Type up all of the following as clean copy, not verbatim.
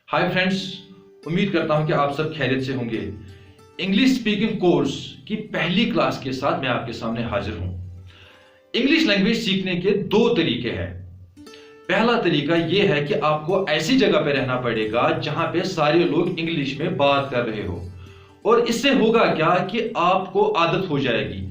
Hi friends, उम्मीद करता हूं कि आप सब खैरियत से होंगे। इंग्लिश स्पीकिंग कोर्स की पहली क्लास के साथ मैं आपके सामने हाजिर हूं। इंग्लिश लैंग्वेज सीखने के दो तरीके हैं। पहला तरीका यह है कि आपको ऐसी जगह पे रहना पड़ेगा जहां पे सारे लोग इंग्लिश में बात कर रहे हो, और इससे होगा क्या कि आपको आदत हो जाएगी,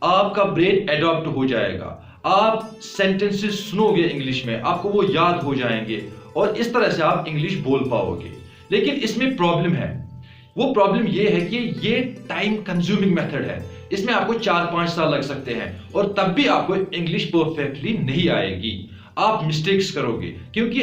आपका ब्रेन एडॉप्ट हो जाएगा, आप सेंटेंसेस सुनोगे इंग्लिश में, आपको वो याद हो जाएंगे और इस तरह से आप इंग्लिश बोल पाओगे। लेकिन इसमें प्रॉब्लम है। वो प्रॉब्लम ये है कि ये टाइम कंज्यूमिंग मेथड है। इसमें आपको 4-5 साल लग सकते हैं और तब भी आपको इंग्लिश परफेक्टली नहीं आएगी। आप मिस्टेक्स करोगे क्योंकि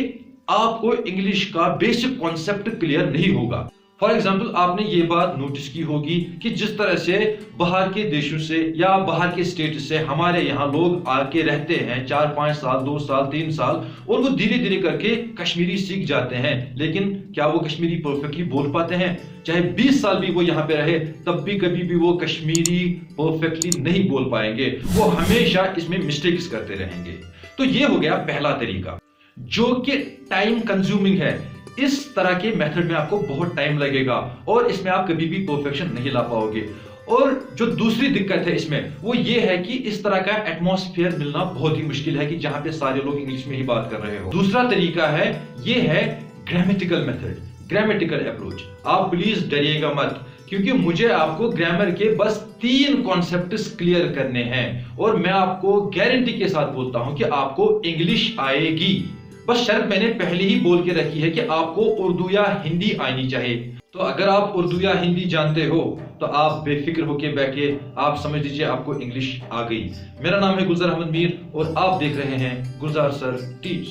आपको इंग्लिश का बेसिक कॉन्सेप्ट क्लियर नहीं होगा। फॉर एग्जाम्पल, आपने ये बात नोटिस की होगी कि जिस तरह से बाहर के देशों से या बाहर के स्टेट से हमारे यहाँ लोग आके रहते हैं 4-5 साल, 2 साल, 3 साल, और वो धीरे धीरे करके कश्मीरी सीख जाते हैं। लेकिन क्या वो कश्मीरी परफेक्टली बोल पाते हैं? चाहे 20 साल भी वो यहाँ पे रहे, तब भी कभी भी वो कश्मीरी परफेक्टली नहीं बोल पाएंगे। वो हमेशा इसमें मिस्टेक्स करते रहेंगे। तो ये हो गया पहला तरीका, जो कि टाइम कंज्यूमिंग है। इस तरह के मेथड में आपको बहुत टाइम लगेगा और इसमें आप कभी भी परफेक्शन नहीं ला पाओगे। और जो दूसरी दिक्कत है इसमें, वो ये है कि इस तरह का एटमॉस्फेयर मिलना बहुत ही मुश्किल है कि जहां पे सारे लोग इंग्लिश में ही बात कर रहे हो। दूसरा तरीका है, ये है ग्रामेटिकल मेथड, ग्रामेटिकल अप्रोच। आप प्लीज डरिएगा मत, क्योंकि मुझे आपको ग्रामर के बस 3 कॉन्सेप्ट्स क्लियर करने हैं और मैं आपको गारंटी के साथ बोलता हूं कि आपको इंग्लिश आएगी। बस शर्त मैंने पहले ही बोल के रखी है कि आपको उर्दू या हिंदी आनी चाहिए। तो अगर आप उर्दू या हिंदी जानते हो तो आप बेफिक्र होके बैठिए, आप समझ लीजिए आपको इंग्लिश आ गई। मेरा नाम है गुलजार अहमद मीर और आप देख रहे हैं गुलजार सर टीच।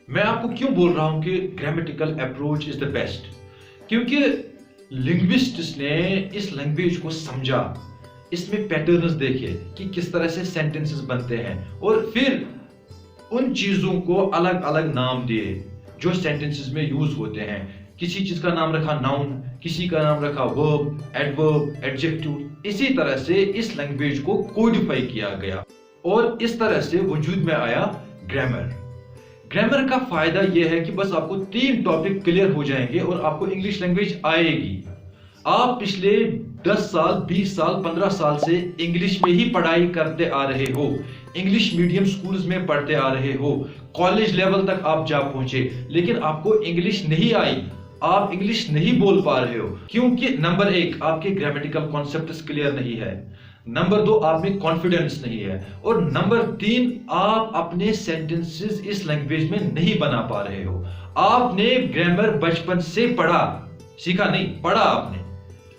मैं आपको क्यों बोल रहा हूं कि grammatical approach is the best? क्योंकि लिंग्विस्ट्स ने इस लैंग्वेज को समझा, इसमें पैटर्न्स देखे कि किस तरह से सेंटेंसेस बनते हैं, और फिर उन चीजों को अलग अलग नाम दिए जो सेंटेंसेस में यूज होते हैं। किसी चीज का नाम रखा नाउन, किसी का नाम रखा वर्ब, एडवर्ब, एडजेक्टिव। इसी तरह से इस लैंग्वेज को कोडिफाई किया गया और इस तरह से वजूद में आया ग्रामर। ग्रामर का फायदा यह है कि बस आपको 3 टॉपिक क्लियर हो जाएंगे और आपको इंग्लिश लैंग्वेज आएगी। आप पिछले 10 साल, 20 साल, 15 साल से इंग्लिश में ही पढ़ाई करते आ रहे हो, इंग्लिश मीडियम स्कूल्स में पढ़ते आ रहे हो, कॉलेज लेवल तक आप जा पहुंचे, लेकिन आपको इंग्लिश नहीं आई, आप इंग्लिश नहीं बोल पा रहे हो क्योंकि नंबर 1 आपके ग्रामेटिकल कॉन्सेप्ट्स क्लियर नहीं है, नंबर 2 आप में कॉन्फिडेंस नहीं है, और नंबर 3 आप अपने सेंटेंसेस इस लैंग्वेज में नहीं बना पा रहे हो। आपने ग्रामर बचपन से पढ़ा, सीखा नहीं, पढ़ा आपने,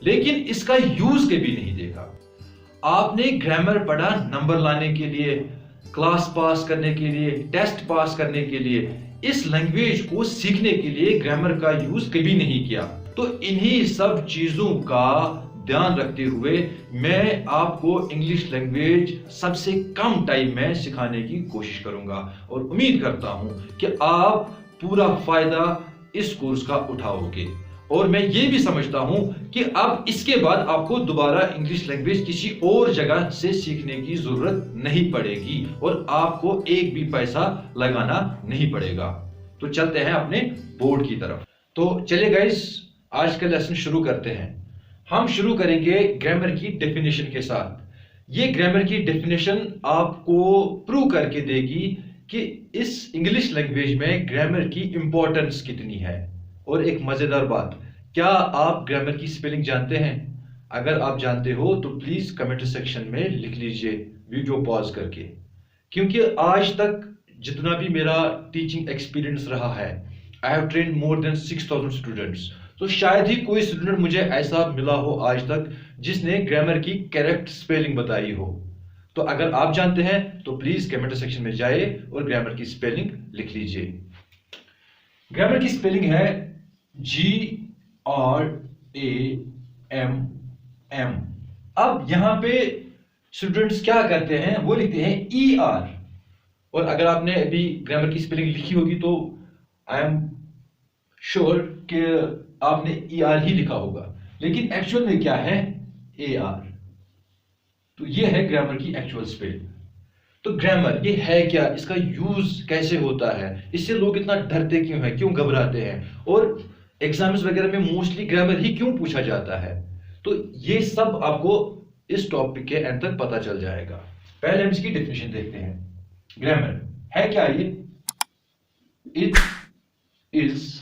लेकिन इसका यूज कभी नहीं देखा। आपने ग्रामर पढ़ा नंबर लाने के लिए, क्लास पास करने के लिए, टेस्ट पास करने के लिए। इस लैंग्वेज को सीखने के लिए ग्रामर का यूज कभी नहीं किया। तो इन्हीं सब चीजों का ध्यान रखते हुए मैं आपको इंग्लिश लैंग्वेज सबसे कम टाइम में सिखाने की कोशिश करूंगा और उम्मीद करता हूं कि आप पूरा फायदा इस कोर्स का उठाओगे। और मैं ये भी समझता हूं कि अब इसके बाद आपको दोबारा इंग्लिश लैंग्वेज किसी और जगह से सीखने की जरूरत नहीं पड़ेगी और आपको एक भी पैसा लगाना नहीं पड़ेगा। तो चलते हैं अपने बोर्ड की तरफ। तो चलिए गाइस, आज का लेसन शुरू करते हैं। हम शुरू करेंगे ग्रामर की डेफिनेशन के साथ। ये ग्रामर की डेफिनेशन आपको प्रूव करके देगी कि इस इंग्लिश लैंग्वेज में ग्रामर की इंपॉर्टेंस कितनी है। और एक मजेदार बात, क्या आप ग्रामर की स्पेलिंग जानते हैं? अगर आप जानते हो तो प्लीज कमेंट सेक्शन में लिख लीजिए वीडियो पॉज करके, क्योंकि आज तक जितना भी मेरा टीचिंग एक्सपीरियंस रहा है, I have trained more than 6000 students. तो शायद ही कोई स्टूडेंट मुझे ऐसा मिला हो आज तक जिसने ग्रामर की करेक्ट स्पेलिंग बताई हो। तो अगर आप जानते हैं तो प्लीज कमेंट सेक्शन में जाइए और ग्रामर की स्पेलिंग लिख लीजिए। ग्रामर की स्पेलिंग है GRAMM। अब यहां पे स्टूडेंट्स क्या करते हैं, वो लिखते हैं ER। और अगर आपने अभी ग्रामर की स्पेलिंग लिखी होगी तो आई एम श्योर कि आपने ER ही लिखा होगा। लेकिन एक्चुअल में क्या है, AR। तो ये है ग्रामर की एक्चुअल स्पेलिंग। तो ग्रामर ये है क्या, इसका यूज कैसे होता है, इससे लोग इतना डरते क्यों हैं, क्यों घबराते हैं, और एग्जाम्स वगैरह में मोस्टली ग्रामर ही क्यों पूछा जाता है। तो ये सब आपको इस टॉपिक के एंड तक पता चल जाएगा। पहले हम इसकी डेफिनेशन देखते हैं। ग्रामर है क्या ये, इट इज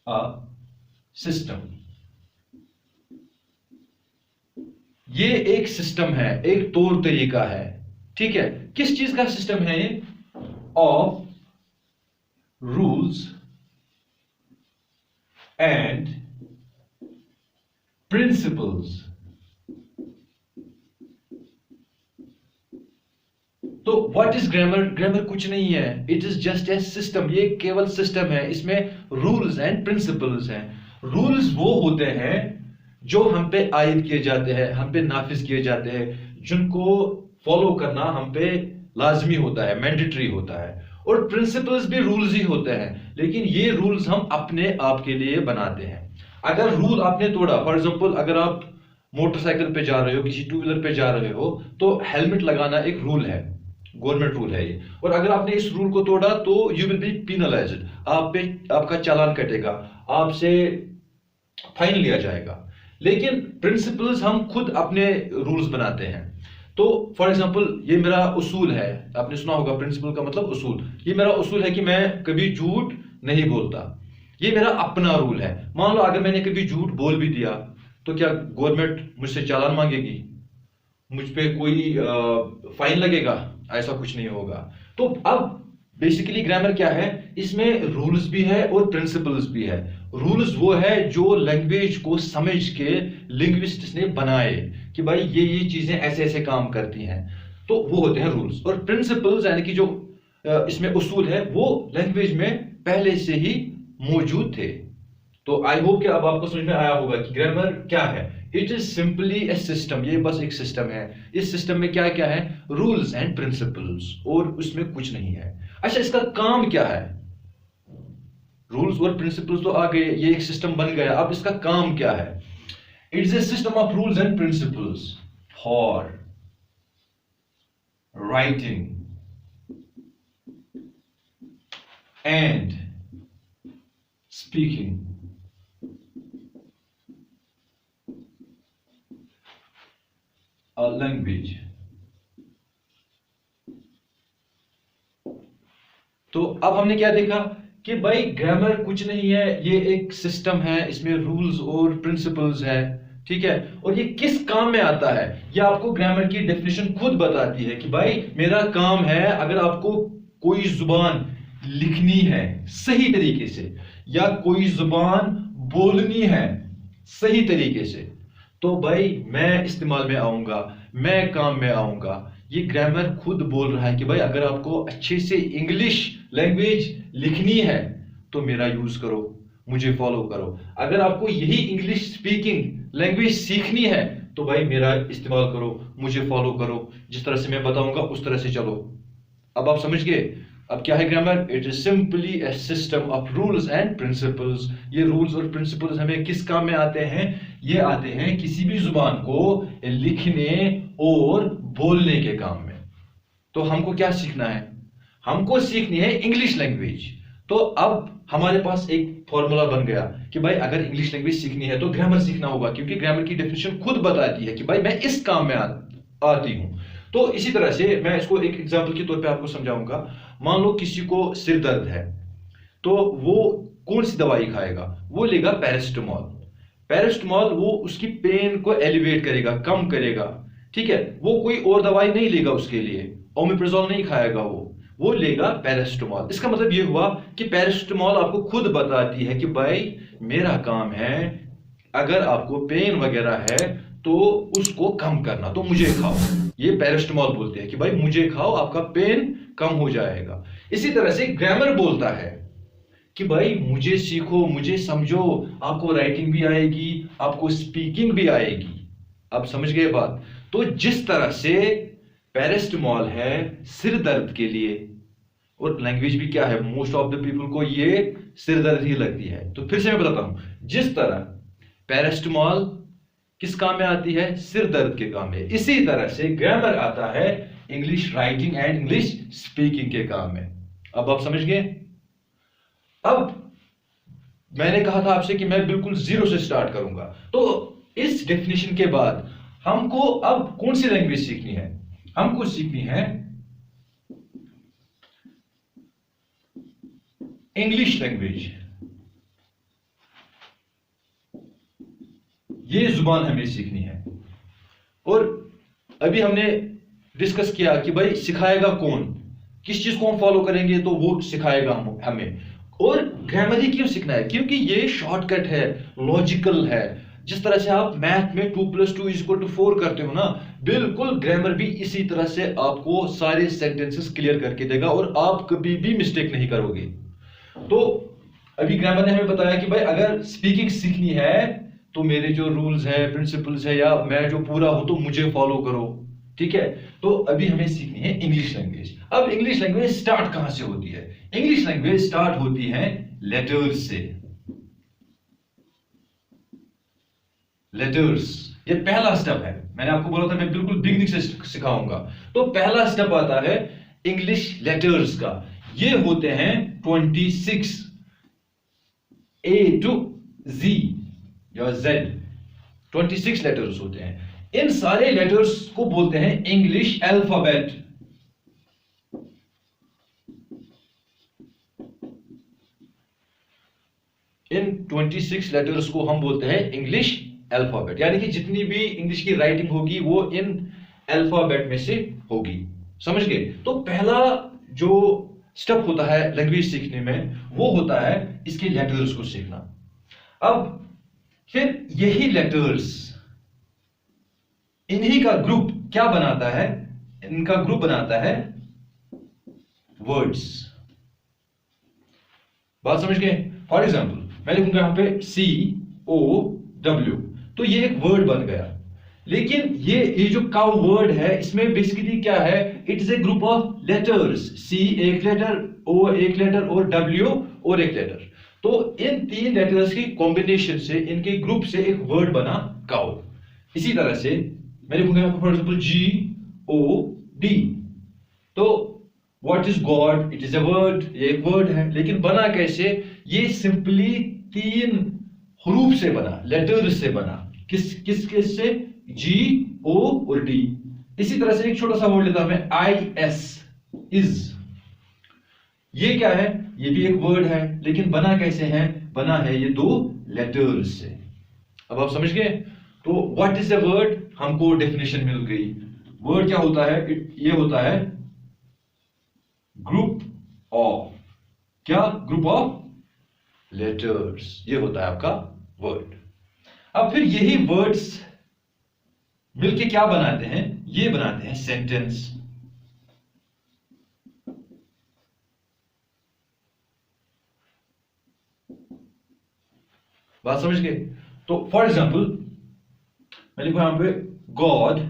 अ सिस्टम। ये एक सिस्टम है, एक तौर तरीका है, ठीक है। किस चीज का सिस्टम है ये, ऑफ रूल्स एंड प्रिंसिपल्स। तो व्हाट इज ग्रामर, ग्रामर कुछ नहीं है, it is just a system. ये केवल सिस्टम है, इसमें रूल्स एंड प्रिंसिपल्स हैं। रूल्स वो होते हैं जो हम पे आयद किए जाते हैं, हम पे नाफिज किए जाते हैं, जिनको फॉलो करना हम पे लाजमी होता है, मैंडेटरी होता है। और प्रिंसिपल्स भी रूल्स ही होते हैं, लेकिन ये रूल्स हम अपने आप के लिए बनाते हैं। अगर रूल आपने तोड़ा, फॉर एग्जांपल अगर आप मोटरसाइकिल पे जा रहे हो, किसी टू व्हीलर पे जा रहे हो, तो हेलमेट लगाना एक रूल है, गवर्नमेंट रूल है ये। और अगर आपने इस रूल को तोड़ा तो यू विल बी पिनलाइज्ड, आप पे आपका चालान कटेगा, आपसे फाइन लिया जाएगा। लेकिन प्रिंसिपल्स हम खुद अपने रूल्स बनाते हैं। तो फॉर एग्जांपल ये मेरा उसूल है, आपने सुना होगा प्रिंसिपल का मतलब उसूल। ये मेरा उसूल है कि मैं कभी झूठ नहीं बोलता, ये मेरा अपना रूल है। मान लो अगर मैंने कभी झूठ बोल भी दिया तो क्या गवर्नमेंट मुझसे चालान मांगेगी, मुझ पे कोई फाइन लगेगा? ऐसा कुछ नहीं होगा। तो अब बेसिकली ग्रामर क्या है, इसमें रूल्स भी है और प्रिंसिपल्स भी है। रूल्स वो है जो लैंग्वेज को समझ के लिंग्विस्ट्स ने बनाए कि भाई ये चीजें ऐसे ऐसे काम करती हैं, तो वो होते हैं रूल्स। और प्रिंसिपल्स यानी कि जो इसमें उसूल है वो लैंग्वेज में पहले से ही मौजूद थे। तो आई होप कि अब आपको समझ में आया होगा कि ग्रामर क्या है। It is simply A system, ये बस एक सिस्टम है। इस सिस्टम में क्या क्या है, रूल्स एंड प्रिंसिपल्स, और उसमें कुछ नहीं है। अच्छा, इसका काम क्या है? रूल्स और प्रिंसिपल्स तो आ गए, ये एक सिस्टम बन गया, अब इसका काम क्या है? It is a system of rules and principles for writing and speaking a language। तो अब हमने क्या देखा कि भाई ग्रामर कुछ नहीं है, ये एक सिस्टम है, इसमें रूल्स और प्रिंसिपल्स है, ठीक है। और ये किस काम में आता है, ये आपको ग्रामर की डेफिनेशन खुद बताती है कि भाई मेरा काम है, अगर आपको कोई जुबान लिखनी है सही तरीके से या कोई जुबान बोलनी है सही तरीके से, तो भाई मैं इस्तेमाल में आऊंगा, मैं काम में आऊंगा। ये ग्रामर खुद बोल रहा है कि भाई अगर आपको अच्छे से इंग्लिश लैंग्वेज लिखनी है तो मेरा यूज करो, मुझे फॉलो करो। अगर आपको यही इंग्लिश स्पीकिंग लैंग्वेज सीखनी है तो भाई मेरा इस्तेमाल करो, मुझे फॉलो करो, जिस तरह से मैं बताऊंगा उस तरह से चलो। अब आप समझ गए अब क्या है grammar? It is simply A system of rules and principles. ये रूल्स और प्रिंसिपल्स हमें किस काम में आते हैं? ये आते हैं किसी भी जुबान को लिखने और बोलने के काम में। तो हमको क्या सीखना है? हमको सीखनी है इंग्लिश लैंग्वेज। तो अब हमारे पास एक फॉर्मूला बन गया कि भाई अगर इंग्लिश लैंग्वेज सीखनी है तो ग्रामर सीखना होगा, क्योंकि ग्रामर की डेफिनेशन खुद बताती है कि भाई मैं इस काम में आती हूं। तो इसी तरह से मैं इसको एक एग्जांपल के तौर पे आपको समझाऊंगा। मान लो किसी को सिर दर्द है, तो वो कौन सी दवाई खाएगा? वो लेगा पैरासिटामोल। पैरासिटामोल वो उसकी पेन को एलिवेट करेगा, कम करेगा, ठीक है। वो कोई और दवाई नहीं लेगा उसके लिए, ओमेप्राजोल नहीं खाएगा, वो लेगा पैरासिटामोल। इसका मतलब ये हुआ कि पैरासिटामोल आपको खुद बताती है कि भाई मेरा काम है, अगर आपको पेन वगैरह है तो उसको कम करना, तो मुझे खाओ। ये पैरासिटामोल बोलते हैं कि भाई मुझे खाओ, आपका पेन कम हो जाएगा। इसी तरह से ग्रामर बोलता है कि भाई मुझे सीखो, मुझे समझो, आपको राइटिंग भी आएगी, आपको स्पीकिंग भी आएगी। अब समझ गए बात? तो जिस तरह से पैरासिटामोल है सिर दर्द के लिए, और लैंग्वेज भी क्या है, मोस्ट ऑफ द पीपल को ये सिर दर्द ही लगती है। तो फिर से मैं बताता हूं, जिस तरह पैरास्टामोल किस काम में आती है? सिर दर्द के काम में। इसी तरह से ग्रामर आता है English writing and English speaking के काम में। अब आप समझ गए? अब मैंने कहा था आपसे कि मैं बिल्कुल जीरो से स्टार्ट करूंगा, तो इस डेफिनेशन के बाद हमको अब कौन सी लैंग्वेज सीखनी है? हमको सीखनी है इंग्लिश लैंग्वेज। ये जुबान हमें सीखनी है। और अभी हमने डिस्कस किया कि भाई सिखाएगा कौन, किस चीज को हम फॉलो करेंगे तो वो सिखाएगा हमें। और ग्रामर ही क्यों सीखना है? क्योंकि ये शॉर्टकट है, लॉजिकल है। जिस तरह से आप मैथ में 2 + 2 = 4 करते हो ना, बिल्कुल ग्रामर भी इसी तरह से आपको सारे सेंटेंसेस क्लियर करके देगा और आप कभी भी मिस्टेक नहीं करोगे। तो अभी ग्रामर ने हमें बताया कि भाई अगर स्पीकिंग सीखनी है तो मेरे जो रूल्स है, प्रिंसिपल्स है, या मैं जो पूरा हूं तो मुझे फॉलो करो, ठीक है? तो अभी हमें सीखनी है इंग्लिश लैंग्वेज। अब इंग्लिश लैंग्वेज स्टार्ट कहां से होती है? इंग्लिश लैंग्वेज स्टार्ट होती है लेटर्स से। लेटर्स, ये पहला स्टेप है। मैंने आपको बोला था मैं बिल्कुल बिगिनिंग से सिखाऊंगा। तो पहला स्टेप आता है इंग्लिश लेटर्स का। ये होते हैं 26 A to Z या Z, 26 लेटर्स होते हैं। इन सारे लेटर्स को बोलते हैं इंग्लिश अल्फाबेट। इन 26 लेटर्स को हम बोलते हैं इंग्लिश अल्फाबेट, यानी कि जितनी भी इंग्लिश की राइटिंग होगी वो इन अल्फाबेट में से होगी। समझ गए? तो पहला जो स्टेप होता है लैंग्वेज सीखने में वो होता है इसके लेटर्स को सीखना। अब फिर यही लेटर्स, इन्हीं का ग्रुप क्या बनाता है? इनका ग्रुप बनाता है वर्ड्स। बात समझ गए? फॉर एग्जाम्पल मैं लिखूंगा यहां पे COW, तो ये एक वर्ड बन गया। लेकिन ये जो काउ वर्ड है इसमें बेसिकली क्या है? It is a group of letters. C एक लेटर, O एक लेटर और W और एक लेटर। तो इन 3 लेटर्स की कॉम्बिनेशन से, इनके ग्रुप से एक वर्ड बना काउ। इसी तरह से मैं लिखूंगा यहां पर फॉर एग्जाम्पल GOD। तो what is God? It is a word, ये एक वर्ड है। लेकिन बना कैसे? ये सिंपली 3 हरूफ से बना, लेटर्स से बना। किस से? GO और D। इसी तरह से एक छोटा सा वर्ड लेता हूं मैं IS, इज। ये क्या है? ये भी एक वर्ड है, लेकिन बना कैसे है? बना है ये 2 लेटर्स से। अब आप समझ गए? तो व्हाट इज द वर्ड? हमको डेफिनेशन मिल गई। वर्ड क्या होता है? ये होता है ग्रुप ऑफ, क्या? Group of letters. ये होता है आपका वर्ड। अब फिर यही वर्ड्स मिलके क्या बनाते हैं? ये बनाते हैं सेंटेंस। बात समझ गए? तो फॉर एग्जाम्पल मैं लिखूं यहां पे God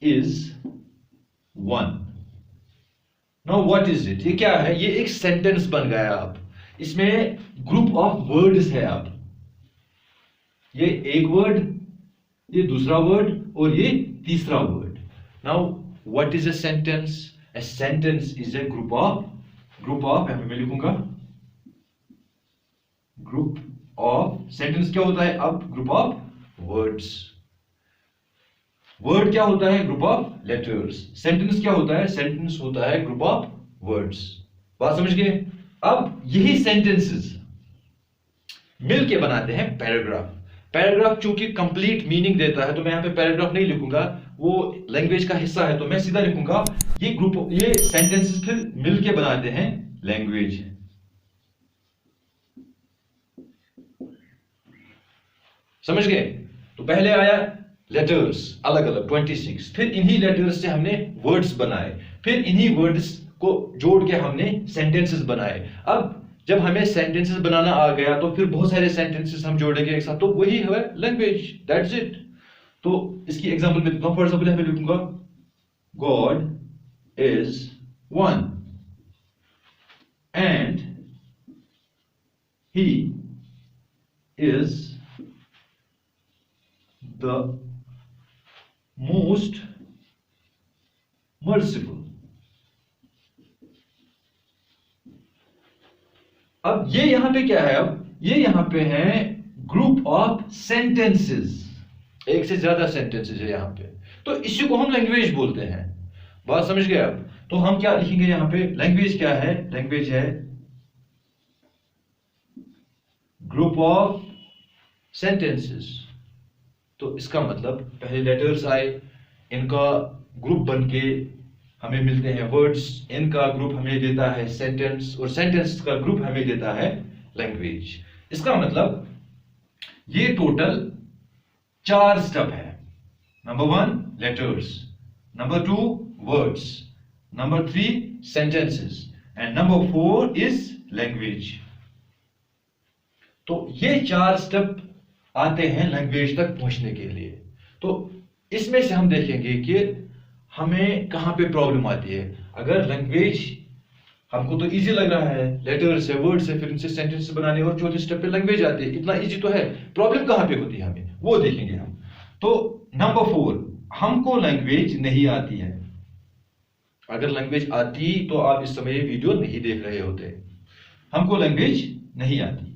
is one. Now what is it? ये क्या है? ये एक सेंटेंस बन गया। अब इसमें ग्रुप ऑफ वर्ड्स है। अब ये एक वर्ड, ये दूसरा वर्ड और ये तीसरा word. Now what is a sentence? A sentence is a group of यहां पे मैं लिखूंगा ग्रुप ऑफ। सेंटेंस क्या होता है? अब ग्रुप ऑफ वर्ड्स। वर्ड क्या होता है? Group of letters. सेंटेंस क्या होता है? सेंटेंस होता है ग्रुप ऑफ वर्ड्स। बात समझ गए? अब यही सेंटेंसेस मिलके बनाते हैं पैराग्राफ। पैराग्राफ चूंकि कंप्लीट मीनिंग देता है तो मैं यहां पे पैराग्राफ नहीं लिखूंगा, वो लैंग्वेज का हिस्सा है, तो मैं सीधा लिखूंगा ये सेंटेंसेस फिर मिलके बनाते हैं लैंग्वेज। समझ गए? तो पहले आया लेटर्स अलग अलग 26, फिर इन्हीं लेटर्स से हमने वर्ड्स बनाए, फिर इन्हीं वर्ड्स को जोड़ के हमने सेंटेंसेस बनाए। अब जब हमें सेंटेंसेस बनाना आ गया तो फिर बहुत सारे सेंटेंसेस हम जोड़ेंगे एक साथ, तो वही है लैंग्वेज। That's it. तो इसकी एग्जांपल में देता हूं। फॉर एग्जांपल मैं लिखूंगा God is one and he is the most merciful. अब ये यहां पे क्या है? अब ये यहां पे है ग्रुप ऑफ सेंटेंसेस, एक से ज्यादा सेंटेंसेस है यहां पे, तो इसी को हम लैंग्वेज बोलते हैं। बात समझ गए आप? तो हम क्या लिखेंगे यहां पे? लैंग्वेज क्या है? लैंग्वेज है ग्रुप ऑफ सेंटेंसेस। तो इसका मतलब पहले लेटर्स आए, इनका ग्रुप बनके हमें मिलते हैं वर्ड्स, इनका ग्रुप हमें देता है सेंटेंस, और सेंटेंस का ग्रुप हमें देता है लैंग्वेज। इसका मतलब ये टोटल 4 स्टेप है। Number 1 letters, number 2 words, number 3 sentences, and number 4 is language. तो ये 4 स्टेप आते हैं लैंग्वेज तक पहुंचने के लिए। तो इसमें से हम देखेंगे कि हमें कहां पे प्रॉब्लम आती है। अगर लैंग्वेज हमको तो इजी लग रहा है, लेटर्स है, वर्ड्स है, फिर इनसे सेंटेंस बनाने, और चौथे स्टेप पे लैंग्वेज आती है, इतना इजी तो है। प्रॉब्लम कहां पे होती है हमें, वो देखेंगे हम। तो नंबर 4, हमको लैंग्वेज नहीं आती है। अगर लैंग्वेज आती तो आप इस समय वीडियो नहीं देख रहे होते। हमको लैंग्वेज नहीं आती,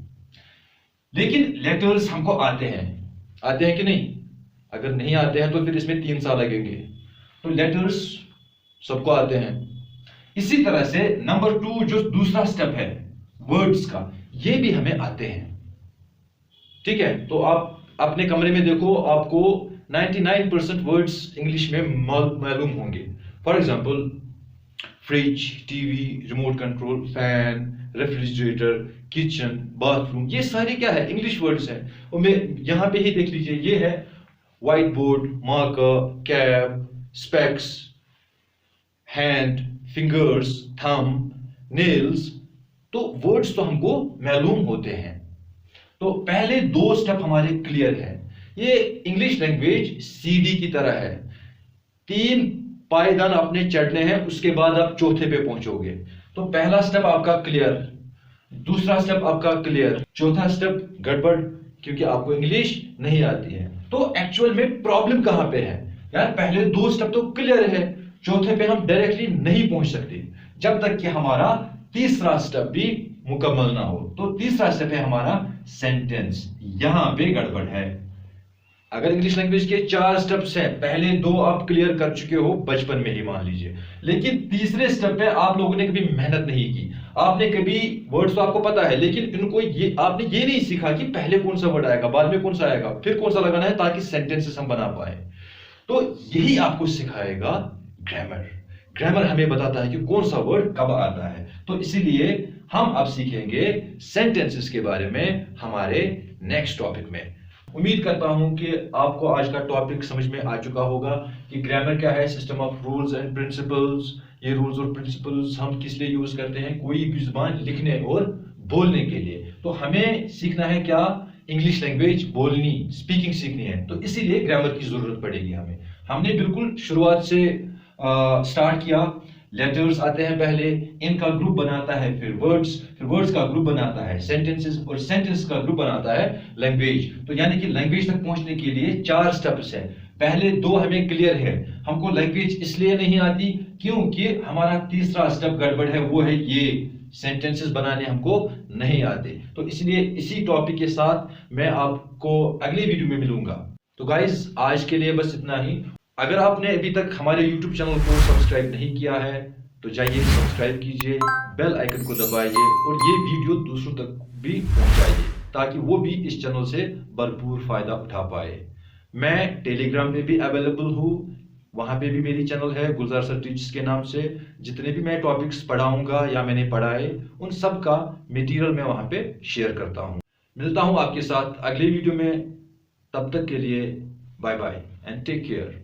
लेकिन लेटर्स हमको आते हैं कि नहीं? अगर नहीं आते हैं तो फिर इसमें 3 साल लगेंगे। तो लेटर्स सबको आते हैं। इसी तरह से नंबर 2 जो दूसरा स्टेप है वर्ड्स का, ये भी हमें आते हैं। ठीक है, तो आप अपने कमरे में देखो, आपको 99% वर्ड्स इंग्लिश में मालूम होंगे। For example fridge, TV, remote control, fan, refrigerator, kitchen, bathroom, ये सारे क्या है? इंग्लिश वर्ड्स हैं। और मैं यहां पे ही देख लीजिए, ये है white board, marker, cap, specs, hand, fingers, thumb, nails. तो वर्ड्स तो हमको मालूम होते हैं। तो पहले 2 स्टेप हमारे क्लियर है। ये इंग्लिश लैंग्वेज सीढ़ी की तरह है, 3 पायदान आपने चढ़ने हैं, उसके बाद आप चौथे पे पहुंचोगे। तो पहला स्टेप आपका क्लियर, दूसरा स्टेप आपका क्लियर, चौथा स्टेप गड़बड़, क्योंकि आपको इंग्लिश नहीं आती है। तो एक्चुअल में प्रॉब्लम कहां पे है यार? पहले 2 स्टेप तो क्लियर है, चौथे पे हम डायरेक्टली नहीं पहुंच सकते जब तक कि हमारा तीसरा स्टेप भी मुकम्मल ना हो। तो तीसरा स्टेप है हमारा सेंटेंस, यहां पे गड़बड़ है। अगर इंग्लिश लैंग्वेज के 4 स्टेप्स हैं, पहले 2 आप क्लियर कर चुके हो बचपन में ही मान लीजिए, लेकिन तीसरे स्टेप पे आप लोगों ने कभी मेहनत नहीं की। आपने कभी वर्ड्स तो आपको पता है, लेकिन इनको ये आपने ये नहीं सीखा कि पहले कौन सा वर्ड आएगा, बाद में कौन सा आएगा, फिर कौन सा लगाना है, ताकि सेंटेंसेस हम बना पाए। तो यही आपको सिखाएगा ग्रामर। ग्रामर हमें बताता है कि कौन सा वर्ड कब आता है। तो इसीलिए हम अब सीखेंगे सेंटेंसेस के बारे में हमारे नेक्स्ट टॉपिक में। उम्मीद करता हूं कि आपको आज का टॉपिक समझ में आ चुका होगा कि ग्रामर क्या है, system of rules and principles. ये रूल्स और प्रिंसिपल्स हम किस लिए यूज करते हैं? कोई भी जुबान लिखने और बोलने के लिए। तो हमें सीखना है क्या? इंग्लिश लैंग्वेज बोलनी, स्पीकिंग सीखनी है। तो इसीलिए ग्रामर की जरूरत पड़ेगी हमें। हमने बिल्कुल शुरुआत से स्टार्ट किया। लेटर्स आते हैं पहले, इनका ग्रुप बनाता है फिर वर्ड्स का ग्रुप बनाता है सेंटेंसेस, और सेंटेंस का ग्रुप बनाता है लैंग्वेज। तो यानी कि लैंग्वेज तक पहुंचने के लिए 4 स्टेप्स है। पहले 2 हमें क्लियर है। हमको लैंग्वेज इसलिए नहीं आती क्योंकि हमारा तीसरा स्टेप गड़बड़ है, वो है ये सेंटेंसेस बनाने हमको नहीं आते। तो इसलिए इसी टॉपिक के साथ मैं आपको अगले वीडियो में मिलूंगा। तो गाइस आज के लिए बस इतना ही। अगर आपने अभी तक हमारे YouTube चैनल को सब्सक्राइब नहीं किया है तो जाइए सब्सक्राइब कीजिए, बेल आइकन को दबाइए और ये वीडियो दूसरों तक भी पहुंचाइए ताकि वो भी इस चैनल से भरपूर फायदा उठा पाए। मैं टेलीग्राम पे भी अवेलेबल हूँ, वहां पे भी मेरी चैनल है गुलजार सर टीचर्स के नाम से। जितने भी मैं टॉपिक्स पढ़ाऊंगा या मैंने पढ़ाए उन सब का मटेरियल मैं वहां पे शेयर करता हूँ। मिलता हूँ आपके साथ अगले वीडियो में, तब तक के लिए bye bye and take care.